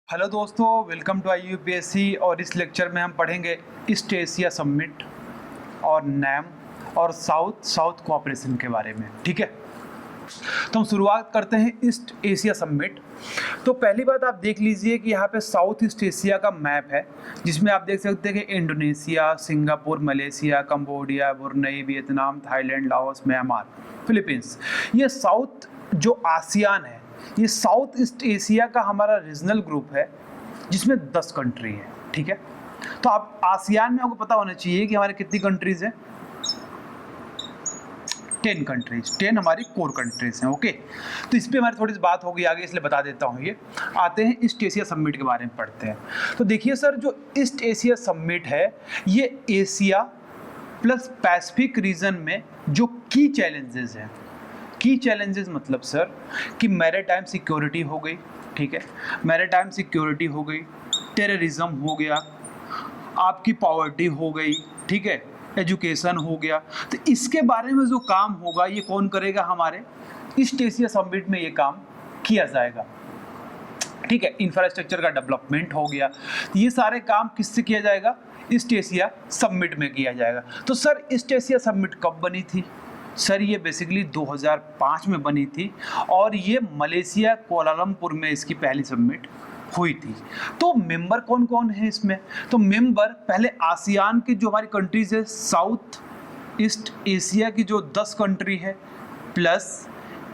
Hello दोस्तों, welcome to IUPSC। और इस लेक्चर में हम पढ़ेंगे ईस्ट एशिया समिट और नैम और साउथ साउथ कोऑपरेशन के बारे में। ठीक है, तो हम शुरुआत करते हैं ईस्ट एशिया समिट। तो पहली बात आप देख लीजिए कि यहाँ पे साउथ ईस्ट एशिया का मैप है, जिसमें आप देख सकते हैं कि Indonesia, Singapore, Malaysia, Cambodia, Brunei, Vietnam, Thailand, Laos, Myanmar, Philippines. ये साउथ जो आसियान है, ये साउथ ईस्ट एशिया का हमारा रीजनल ग्रुप है, जिसमें 10 कंट्री है। ठीक है, तो आप आसियान में आपको पता होना चाहिए कि हमारे कितनी कंट्रीज हैं। 10 कंट्रीज, 10 हमारी कोर कंट्रीज हैं। ओके, तो इस पर हमारी थोड़ी सी बात होगी आगे, इसलिए बता देता हूँ। ये आते हैं ईस्ट एशिया समिट के बारे में पढ़ते हैं। तो देखिए सर, जो ईस्ट एशिया समिट है, ये एशिया प्लस पैसिफिक रीजन में जो की चैलेंजेस हैं। की चैलेंजेस मतलब सर कि मैरीटाइम सिक्योरिटी हो गई। ठीक है, मैरीटाइम सिक्योरिटी हो गई, टेररिज्म हो गया, आपकी पॉवर्टी हो गई, ठीक है, एजुकेशन हो गया। तो इसके बारे में जो काम होगा, ये कौन करेगा? हमारे ईस्ट एशिया समिट में ये काम किया जाएगा। ठीक है, इंफ्रास्ट्रक्चर का डेवलपमेंट हो गया, ये सारे काम किससे किया जाएगा? ईस्ट एशिया समिट में किया जाएगा। तो सर ईस्ट एशिया समिट कब बनी थी? सर ये बेसिकली 2005 में बनी थी, और ये मलेशिया कोलालमपुर में इसकी पहली समिट हुई थी। तो मेंबर कौन कौन है इसमें? तो मेंबर पहले आसियान की जो हमारी कंट्रीज है, साउथ ईस्ट एशिया की जो 10 कंट्री है, plus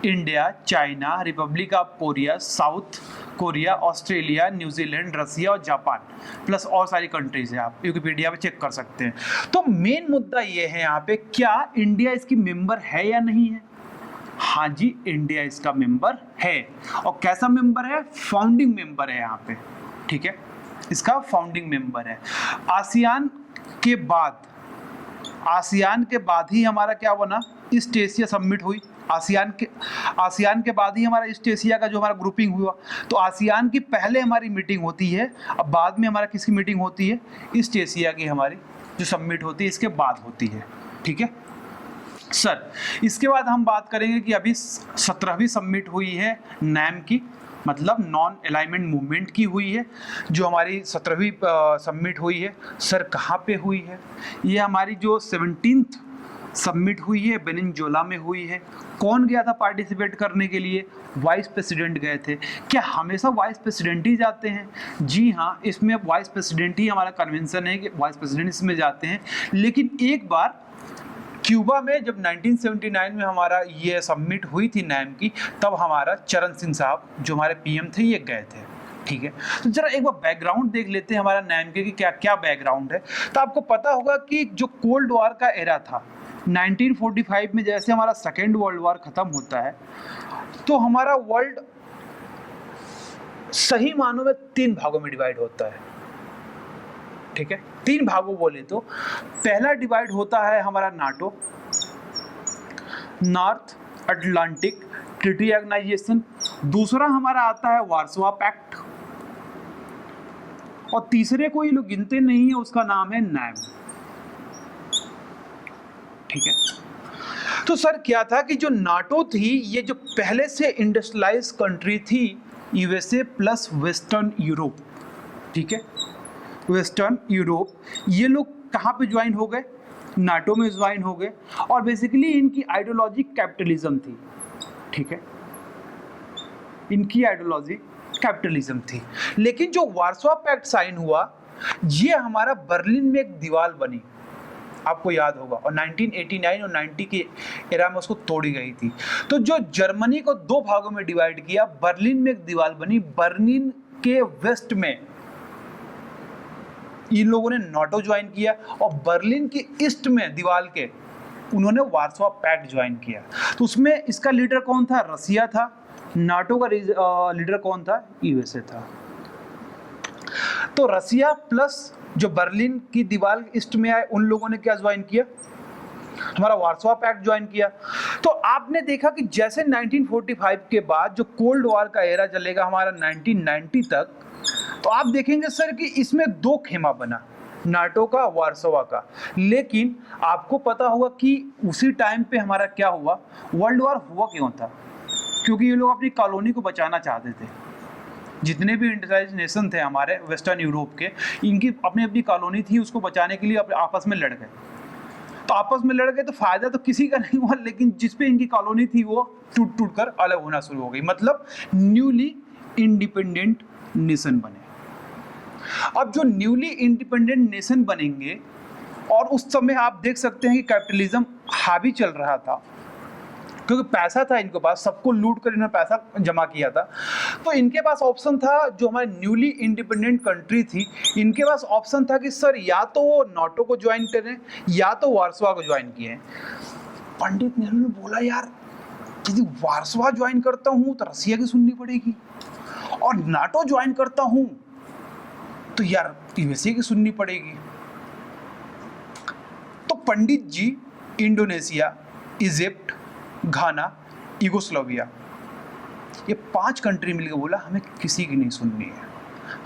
India, China, Republic of Korea, South Korea, Australia, New Zealand, Russia और जापान, प्लस और सारी कंट्रीज है। आप विकिपीडिया पे चेक कर सकते हैं। तो मेन मुद्दा ये है यहाँ पे, क्या इंडिया इसकी मेंबर है या नहीं है? हाँ जी, इंडिया इसका मेंबर है। और कैसा मेंबर है? फाउंडिंग मेंबर है यहाँ पे। ठीक है, इसका फाउंडिंग मेंबर है। आसियान के बाद ही हमारा क्या बना? ईस्ट एशिया समिट हुई। आसियान के बाद ही हमारा ईस्ट एशिया का जो हमारा ग्रुपिंग हुआ। तो आसियान की पहले हमारी मीटिंग होती है, अब बाद में हमारा किसकी मीटिंग होती है? ईस्ट एशिया की हमारी जो समिट होती है, इसके बाद होती है। ठीक है सर, इसके बाद हम बात करेंगे कि अभी 17वीं समिट हुई है नैम की, मतलब नॉन अलाइनमेंट मूवमेंट की हुई है, जो हमारी 17वीं समिट हुई है। सर कहाँ पे हुई है? ये हमारी जो 17th समिट हुई है, वेनेजुएला में हुई है। कौन गया था पार्टिसिपेट करने के लिए? वाइस प्रेसिडेंट गए थे। क्या हमेशा वाइस प्रेसिडेंट ही जाते हैं? जी हाँ, इसमें वाइस प्रेसिडेंट ही हमारा कन्वेंशन है कि वाइस प्रेसिडेंट इसमें जाते हैं। लेकिन एक बार क्यूबा में जब 1979 में हमारा ये समिट हुई थी नैम की, तब हमारा चरण सिंह साहब जो हमारे PM थे, ये गए थे। ठीक है, तो जरा एक बार बैकग्राउंड देख लेते हैं हमारा नैम के कि क्या क्या बैकग्राउंड है। तो आपको पता होगा कि जो कोल्ड वॉर का एरा था 1945 में, जैसे हमारा सेकेंड वर्ल्ड वॉर खत्म होता है, तो हमारा वर्ल्ड सही मानों में 3 भागों में डिवाइड होता है। ठीक है, 3 भागों बोले तो पहला डिवाइड होता है हमारा NATO, North Atlantic Treaty Organization. दूसरा हमारा आता है वार्सोवा पैक्ट, और तीसरे को ये लोग गिनते नहीं है, उसका नाम है नैम। ठीक है, तो सर क्या था कि जो नाटो थी, ये जो पहले से इंडस्ट्रियलाइज कंट्री थी, USA प्लस वेस्टर्न यूरोप। ठीक है, वेस्टर्न यूरोप, ये लोग कहाँ पे ज्वाइन हो गए? नाटो में ज्वाइन हो गए। और बेसिकली इनकी आइडियोलॉजी कैपिटलिज्म थी। ठीक है, इनकी आइडियोलॉजी कैपिटलिज्म थी। लेकिन जो वार्सोवा पैक्ट साइन हुआ, ये हमारा बर्लिन में एक दीवार बनी, आपको याद होगा, और 1989 और 90 के एरा में उसको तोड़ी गई थी। तो जो जर्मनी को 2 भागों में डिवाइड किया, बर्लिन में एक दीवार बनी। बर्लिन के वेस्ट में इन लोगों ने नाटो ज्वाइन किया, और बर्लिन के ईस्ट में दीवार के उन्होंने वार्सोवा पैक्ट ज्वाइन किया। तो उसमें इसका लीडर कौन था? रसिया था। नाटो का लीडर कौन था? USA था। तो रसिया प्लस जो बर्लिन की दीवार ईस्ट में आए, उन लोगों ने क्या ज्वाइन किया? हमारा वार्सोवा पैक्ट ज्वाइन किया। तो आपने देखा कि जैसे 1945 के बाद जो कोल्ड वॉर का एरा चलेगा हमारा 1990 तक, तो आप देखेंगे सर कि इसमें 2 खेमा बना, नाटो का, वार्सोवा का। लेकिन आपको पता होगा कि उसी टाइम पे हमारा क्या हुआ? वर्ल्ड वॉर हुआ क्यों था? क्योंकि ये लोग अपनी कॉलोनी को बचाना चाहते थे। जितने भी इंडस्ट्रियलाइज्ड नेशन थे हमारे वेस्टर्न यूरोप के, इनकी अपनी अपनी कॉलोनी थी, उसको बचाने के लिए आपस में लड़ गए। तो आपस में लड़ गए तो फायदा तो किसी का नहीं हुआ, लेकिन जिस पे इनकी कॉलोनी थी वो टूट टूट कर अलग होना शुरू हो गई, मतलब न्यूली इंडिपेंडेंट नेशन बने। अब जो न्यूली इंडिपेंडेंट नेशन बनेंगे, और उस समय आप देख सकते हैं कि कैपिटलिज्म हावी चल रहा था, क्योंकि पैसा था इनके पास, सबको लूट कर इन्होंने पैसा जमा किया था। तो इनके पास ऑप्शन था, जो हमारी न्यूली इंडिपेंडेंट कंट्री थी, इनके पास ऑप्शन था कि सर या तो वो नाटो को ज्वाइन करें या तो वार्सवा को ज्वाइन किए। पंडित नेहरू ने बोला यार यदि वार्सवा ज्वाइन करता हूं तो रसिया की सुननी पड़ेगी, और नाटो ज्वाइन करता हूं तो यार यूएसए की सुननी पड़ेगी। तो पंडित जी इंडोनेशिया, इजिप्ट, घाना, यूगोस्लाविया, ये 5 कंट्री मिलकर बोला हमें किसी की नहीं सुननी है,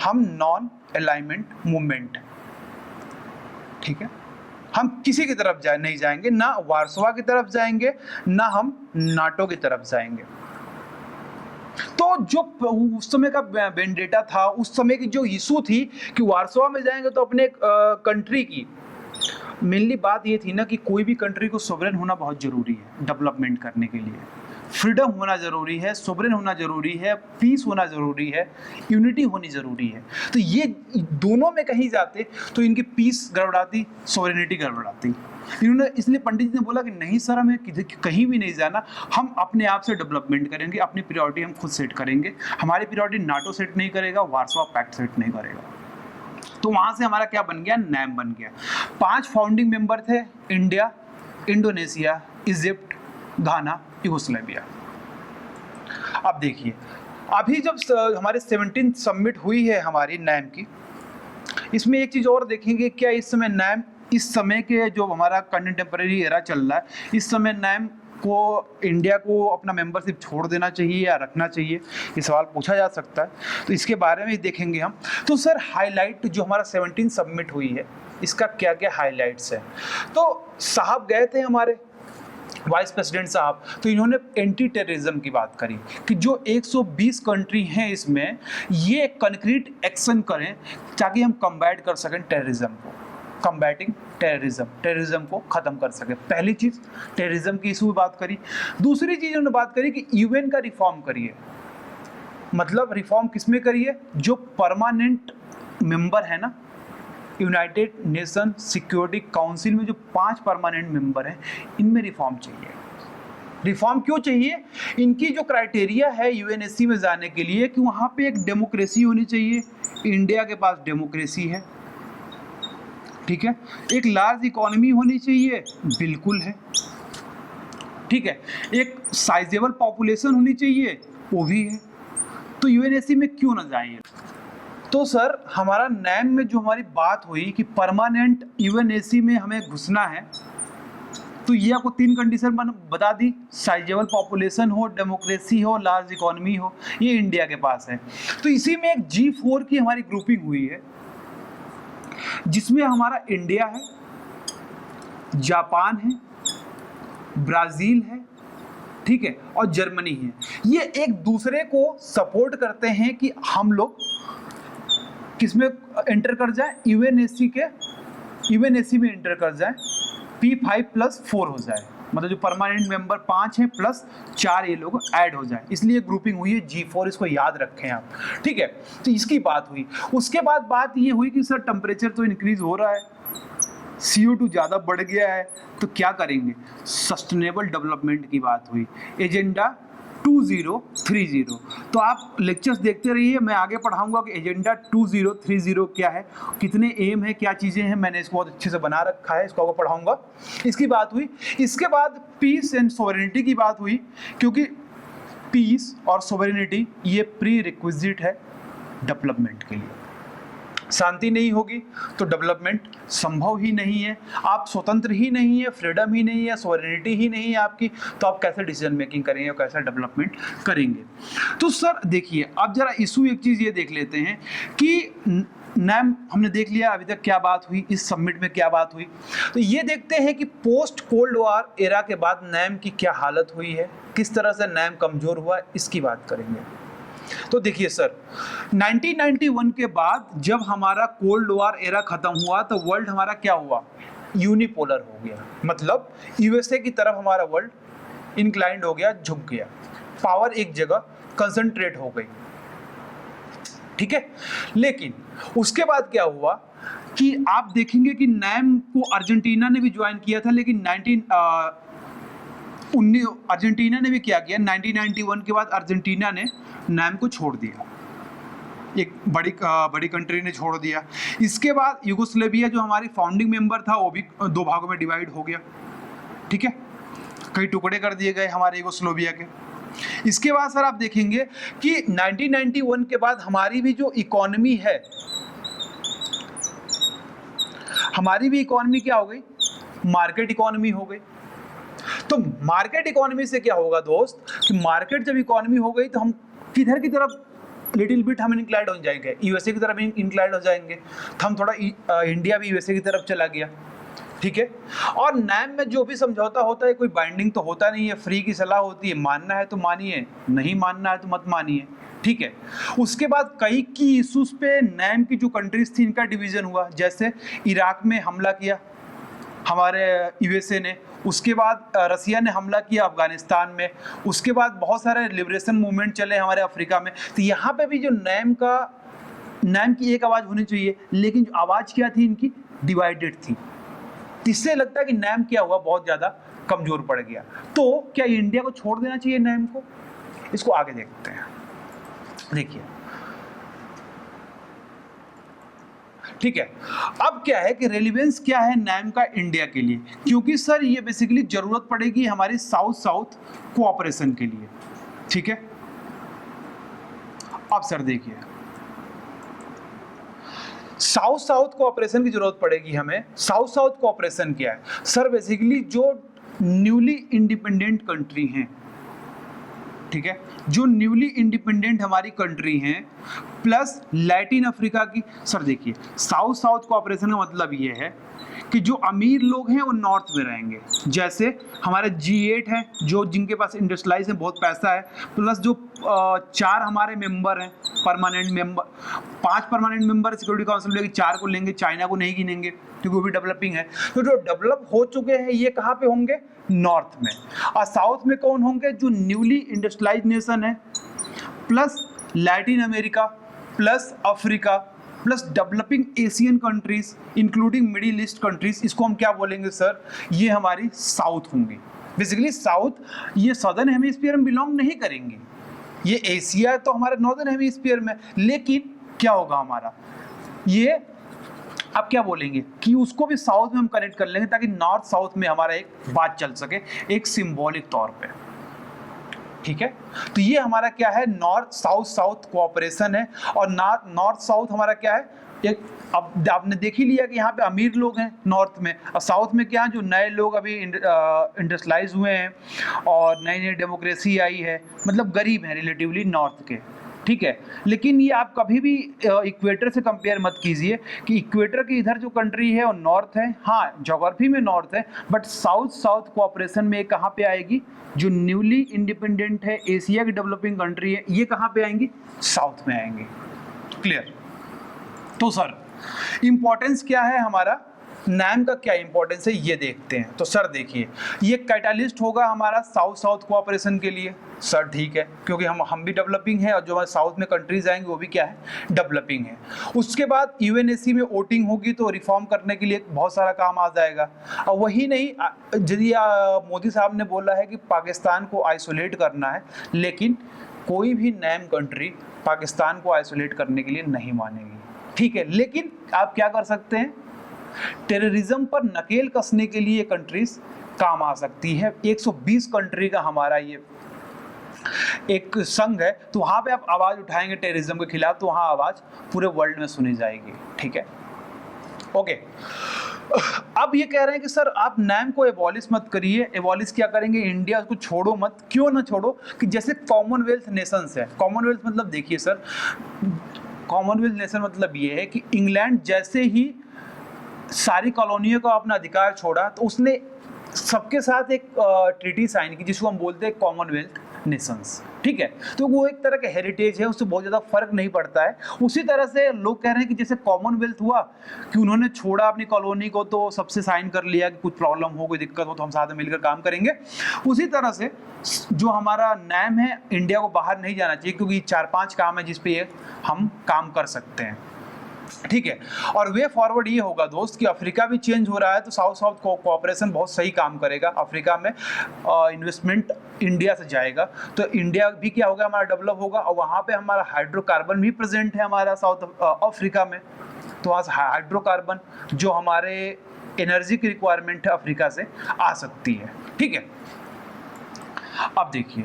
हम नॉन अलाइनमेंट मूवमेंट, ठीक है, हम किसी की तरफ नहीं जाएंगे, ना वार्सवा की तरफ जाएंगे ना हम नाटो की तरफ जाएंगे। तो जो उस समय का वेंडेटा था, उस समय की जो इशू थी कि वार्सवा में जाएंगे तो अपने कंट्री की मेनली बात ये थी ना कि कोई भी कंट्री को सोवरेन होना बहुत जरूरी है डेवलपमेंट करने के लिए, फ्रीडम होना जरूरी है, सोवरेन होना जरूरी है, पीस होना जरूरी है, यूनिटी होनी जरूरी है। तो ये दोनों में कहीं जाते तो इनकी पीस गड़बड़ाती, सोवरेनिटी गड़बड़ाती। इन्होंने इसलिए पंडित जी ने बोला कि नहीं सर, हमें कहीं भी नहीं जाना, हम अपने आप से डेवलपमेंट करेंगे, अपनी प्रायोरिटी हम खुद सेट करेंगे, हमारी प्रायोरिटी नाटो सेट नहीं करेगा, वार्सवा पैक्ट सेट नहीं करेगा। तो वहां से हमारा क्या बन गया, नैम बन गया। 5 फाउंडिंग मेंबर थे, इंडिया, इंडोनेशिया, इजिप्ट, घाना, यूगोस्लाविया। अब देखिए अभी जब हमारे 17 समिट हुई है हमारी नैम की, इसमें एक चीज और देखेंगे, क्या इस समय नैम, इस समय के जो हमारा कंटेम्परेरी एरा चल रहा है, इस समय नैम को इंडिया को अपना मेंबरशिप छोड़ देना चाहिए या रखना चाहिए, ये सवाल पूछा जा सकता है। तो इसके बारे में देखेंगे हम। तो सर हाईलाइट जो हमारा 17 सबमिट हुई है, इसका क्या क्या हाईलाइट्स है। तो साहब गए थे हमारे वाइस प्रेसिडेंट साहब, तो इन्होंने एंटी टेररिज्म की बात करी कि जो 120 कंट्री हैं इसमें, ये कंक्रीट एक्शन करें ताकि हम कम्बैट कर सकें टेररिज्म को, कम्बैटिंग टेररिज्म को खत्म कर सके। पहली चीज टेररिज्म की इशू बात करी। दूसरी चीज उन्होंने बात करी कि यूएन का रिफॉर्म करिए, मतलब रिफॉर्म किसमें करिए, जो परमानेंट मेंबर है ना यूनाइटेड नेशन सिक्योरिटी काउंसिल में, जो 5 परमानेंट मेंबर हैं, इनमें रिफॉर्म चाहिए। रिफॉर्म क्यों चाहिए, इनकी जो क्राइटेरिया है यूएनएससी में जाने के लिए कि वहां पे एक डेमोक्रेसी होनी चाहिए, इंडिया के पास डेमोक्रेसी है, ठीक है, एक लार्ज इकोनॉमी होनी चाहिए, बिल्कुल है, ठीक है, एक साइजेबल पॉपुलेशन होनी चाहिए, वो भी है। तो यूएनएससी में क्यों ना जाएं। तो सर हमारा नैम में जो हमारी बात हुई कि परमानेंट यूएनएससी में हमें घुसना है, तो ये आपको 3 कंडीशन बता दी, साइजेबल पॉपुलेशन हो, डेमोक्रेसी हो, लार्ज इकोनॉमी हो, ये इंडिया के पास है। तो इसी में एक G4 की हमारी ग्रुपिंग हुई है, जिसमें हमारा इंडिया है, जापान है, ब्राजील है, ठीक है, और जर्मनी है। ये एक दूसरे को सपोर्ट करते हैं कि हम लोग किसमें एंटर कर जाए, यूएनएससी में एंटर कर जाए, P5+4 हो जाए, मतलब जो परमानेंट मेंबर 5 हैं प्लस 4 ये लोग ऐड हो जाए, इसलिए ग्रुपिंग हुई है G4, इसको याद रखें आप, ठीक है। तो इसकी बात हुई। उसके बाद बात ये हुई कि सर टेम्परेचर तो इंक्रीज हो रहा है, CO2 ज़्यादा बढ़ गया है, तो क्या करेंगे, सस्टेनेबल डेवलपमेंट की बात हुई, एजेंडा 2030। तो आप लेक्चर्स देखते रहिए, मैं आगे पढ़ाऊंगा कि एजेंडा 2030 क्या है, कितने एम है, क्या चीज़ें हैं, मैंने इसको बहुत अच्छे से बना रखा है, इसको आगे पढ़ाऊंगा। इसकी बात हुई। इसके बाद पीस एंड सोवरेनिटी की बात हुई, क्योंकि पीस और सोवरेनिटी ये प्री रिक्विजिट है डेवलपमेंट के लिए। शांति नहीं होगी तो डेवलपमेंट संभव ही नहीं है। आप स्वतंत्र ही नहीं है, फ्रीडम ही नहीं है, सोवरेनिटी ही नहीं है आपकी, तो आप कैसे डिसीजन मेकिंग करेंगे और कैसे डेवलपमेंट करेंगे। तो सर देखिए, अब जरा इशू एक चीज़ ये देख लेते हैं कि नैम हमने देख लिया, अभी तक क्या बात हुई, इस समिट में क्या बात हुई। तो ये देखते हैं कि पोस्ट कोल्ड वॉर एरा के बाद नैम की क्या हालत हुई है, किस तरह से नैम कमज़ोर हुआ, इसकी बात करेंगे। तो देखिए सर, 1991 के बाद जब हमारा कोल्ड वॉर एरा खत्म हुआ तो वर्ल्ड हमारा क्या हुआ, यूनिपोलर हो गया। मतलब यूएसए की तरफ हमारा वर्ल्ड इंक्लाइंड हो गया, झुक गया, पावर एक जगह कंसंट्रेट हो गई, ठीक है। लेकिन उसके बाद क्या हुआ कि आप देखेंगे कि नैम को अर्जेंटीना ने भी ज्वाइन किया था, लेकिन अर्जेंटीना ने भी क्या किया, 1991 के बाद अर्जेंटीना ने नैम को छोड़ दिया, एक बड़ी कंट्री ने छोड़ दिया। इसके बाद यूगोस्लेविया जो हमारी फाउंडिंग मेंबर था वो भी दो भागों में डिवाइड हो गया, ठीक है, कई टुकड़े कर दिए गए हमारे यूगोस्लोविया के। इसके बाद सर आप देखेंगे कि 1991 के बाद हमारी भी जो इकोनॉमी है, हमारी भी इकोनॉमी क्या हो गई, मार्केट इकोनॉमी हो गई। तो मार्केट इकोनॉमी से क्या होगा दोस्त, कि मार्केट जब इकोनॉमी हो गई तो हम किधर की तरफ लिटिल बिट हम इंक्लाइंड हो जाएंगे, यूएसए की तरफ इंक्लाइंड हो जाएंगे। तो हम थोड़ा इंडिया भी यूएसए की तरफ चला गया, ठीक है। और नैम में जो भी समझौता होता है कोई बाइंडिंग तो होता नहीं है, फ्री की सलाह होती है, मानना है तो मानिए, नहीं मानना है तो मत मानिए, ठीक है। उसके बाद कई की इश्यूज पे नैम की जो कंट्रीज थी इनका डिवीजन हुआ, जैसे इराक में हमला किया हमारे यूएसए ने, उसके बाद रसिया ने हमला किया अफगानिस्तान में, उसके बाद बहुत सारे लिबरेशन मूवमेंट चले हमारे अफ्रीका में। तो यहाँ पे भी जो नैम की एक आवाज़ होनी चाहिए, लेकिन जो आवाज़ क्या थी इनकी, डिवाइडेड थी। इससे लगता है कि नैम क्या हुआ, बहुत ज़्यादा कमज़ोर पड़ गया। तो क्या इंडिया को छोड़ देना चाहिए नैम को, इसको आगे देखते हैं। देखिए ठीक है, अब क्या है कि रेलिवेंस क्या है नैम का इंडिया के लिए, क्योंकि सर ये बेसिकली जरूरत पड़ेगी हमारी साउथ साउथ कोऑपरेशन के लिए, ठीक है। अब सर देखिए, साउथ साउथ कोऑपरेशन की जरूरत पड़ेगी हमें। साउथ साउथ कोऑपरेशन क्या है सर, बेसिकली जो न्यूली इंडिपेंडेंट कंट्री हैं, ठीक है, जो न्यूली इंडिपेंडेंट हमारी कंट्री हैं, प्लस लैटिन अफ्रीका की। सर देखिए, साउथ साउथ कोऑपरेशन का मतलब ये है कि जो अमीर लोग हैं वो नॉर्थ में रहेंगे, जैसे हमारे G8 है, जो जिनके पास इंडस्ट्रियलाइज है, बहुत पैसा है, प्लस जो 4 हमारे मेंबर हैं permanent member, 5 permanent member security council लेंगे, 4 को लेंगे, चाइना को नहीं गिनेंगे क्योंकि वो भी डेवलपिंग है। तो जो डेवलप हो चुके हैं ये कहाँ पे होंगे, नॉर्थ में। और साउथ में कौन होंगे, जो न्यूली इंडस्ट्रियलाइज नेशन है, plus Latin America, plus Africa, plus developing Asian countries including middle east countries, इसको हम क्या बोलेंगे सर, ये हमारी साउथ होंगी। बेसिकली साउथ ये सदर्न हेमिस्फीयर में बिलोंग नहीं करेंगे, ये एशिया तो हमारे नॉर्दर्न हेमिस्फीयर में, लेकिन क्या होगा हमारा ये, आप क्या बोलेंगे कि उसको भी साउथ में हम कनेक्ट कर लेंगे, ताकि नॉर्थ साउथ में हमारा एक बात चल सके, एक सिंबॉलिक तौर पे, ठीक है। तो ये हमारा क्या है, नॉर्थ साउथ साउथ कोऑपरेशन है। और नॉर्थ साउथ हमारा क्या है, एक अब आपने देख ही लिया कि यहाँ पे अमीर लोग हैं नॉर्थ में, और साउथ में क्या है, जो नए लोग अभी इंडस्ट्रियलाइज हुए हैं और नई नई डेमोक्रेसी आई है, मतलब गरीब हैं रिलेटिवली नॉर्थ के, ठीक है। लेकिन ये आप कभी भी इक्वेटर से कंपेयर मत कीजिए कि इक्वेटर के इधर जो कंट्री है वो नॉर्थ है, हाँ ज्योग्राफी में नॉर्थ है, बट साउथ साउथ कोऑपरेशन में कहाँ पे आएगी, जो न्यूली इंडिपेंडेंट है, एशिया की डेवलपिंग कंट्री है, ये कहाँ पे आएंगी, साउथ में आएंगी। क्लियर। तो सर इंपॉर्टेंस क्या है हमारा, नैम का क्या इंपॉर्टेंस है ये देखते हैं। तो सर देखिए, ये कैटालिस्ट होगा हमारा साउथ साउथ कोऑपरेशन के लिए। सर ठीक है, क्योंकि हम भी डेवलपिंग है और जो हमारे साउथ में कंट्रीज आएंगे वो भी क्या है, डेवलपिंग है। उसके बाद यूएनएससी में वोटिंग होगी तो रिफॉर्म करने के लिए बहुत सारा काम आ जाएगा। और वही नहीं, यदि मोदी साहब ने बोला है कि पाकिस्तान को आइसोलेट करना है, लेकिन कोई भी नैम कंट्री पाकिस्तान को आइसोलेट करने के लिए नहीं मानेगी, ठीक है। लेकिन आप क्या कर सकते हैं, टेररिज्म पर नकेल कसने के लिए कंट्रीज काम आ सकती है। 120 कंट्री का हमारा ये एक संघ है, तो वहां पे आप आवाज उठाएंगे टेररिज्म के खिलाफ, तो वहां आवाज पूरे वर्ल्ड में सुनी जाएगी, ठीक है। ओके, अब ये कह रहे हैं कि सर आप नैम को एबॉलिश मत करिए। एबॉलिश क्या करेंगे, इंडिया को छोड़ो मत। क्यों ना छोड़ो, कि जैसे कॉमनवेल्थ नेशंस है, कॉमनवेल्थ मतलब देखिए सर, कॉमनवेल्थ नेशन मतलब ये है कि इंग्लैंड जैसे ही सारी कॉलोनियों का अपना अधिकार छोड़ा, तो उसने सबके साथ एक ट्रीटी साइन की, जिसको हम बोलते हैं कॉमनवेल्थ नेशंस, ठीक है। तो वो एक तरह का हेरिटेज है, उससे बहुत ज़्यादा फर्क नहीं पड़ता है। उसी तरह से लोग कह रहे हैं कि जैसे कॉमनवेल्थ हुआ कि उन्होंने छोड़ा अपनी कॉलोनी को तो सबसे साइन कर लिया कि कुछ प्रॉब्लम हो, कोई दिक्कत हो तो हम साथ में मिलकर काम करेंगे। उसी तरह से जो हमारा नाम है, इंडिया को बाहर नहीं जाना चाहिए, क्योंकि 4-5 काम है जिस पे हम काम कर सकते हैं, ठीक है। और वे फॉरवर्ड ये होगा दोस्त कि अफ्रीका भी चेंज हो रहा है, तो साउथ साउथ कोऑपरेशन बहुत सही काम करेगा। अफ्रीका में इन्वेस्टमेंट इंडिया से जाएगा, तो इंडिया भी क्या होगा, हमारा डेवलप होगा। और वहाँ पे हमारा हाइड्रोकार्बन भी प्रेजेंट है हमारा साउथ अफ्रीका में, तो वहाँ से हाइड्रोकार्बन जो हमारे एनर्जी की रिक्वायरमेंट है अफ्रीका से आ सकती है, ठीक है। अब देखिए,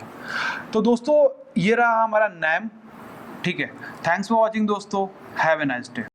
तो दोस्तों ये रहा हमारा नाम, ठीक है। थैंक्स फॉर वॉचिंग दोस्तों, हैव ए नाइस डे।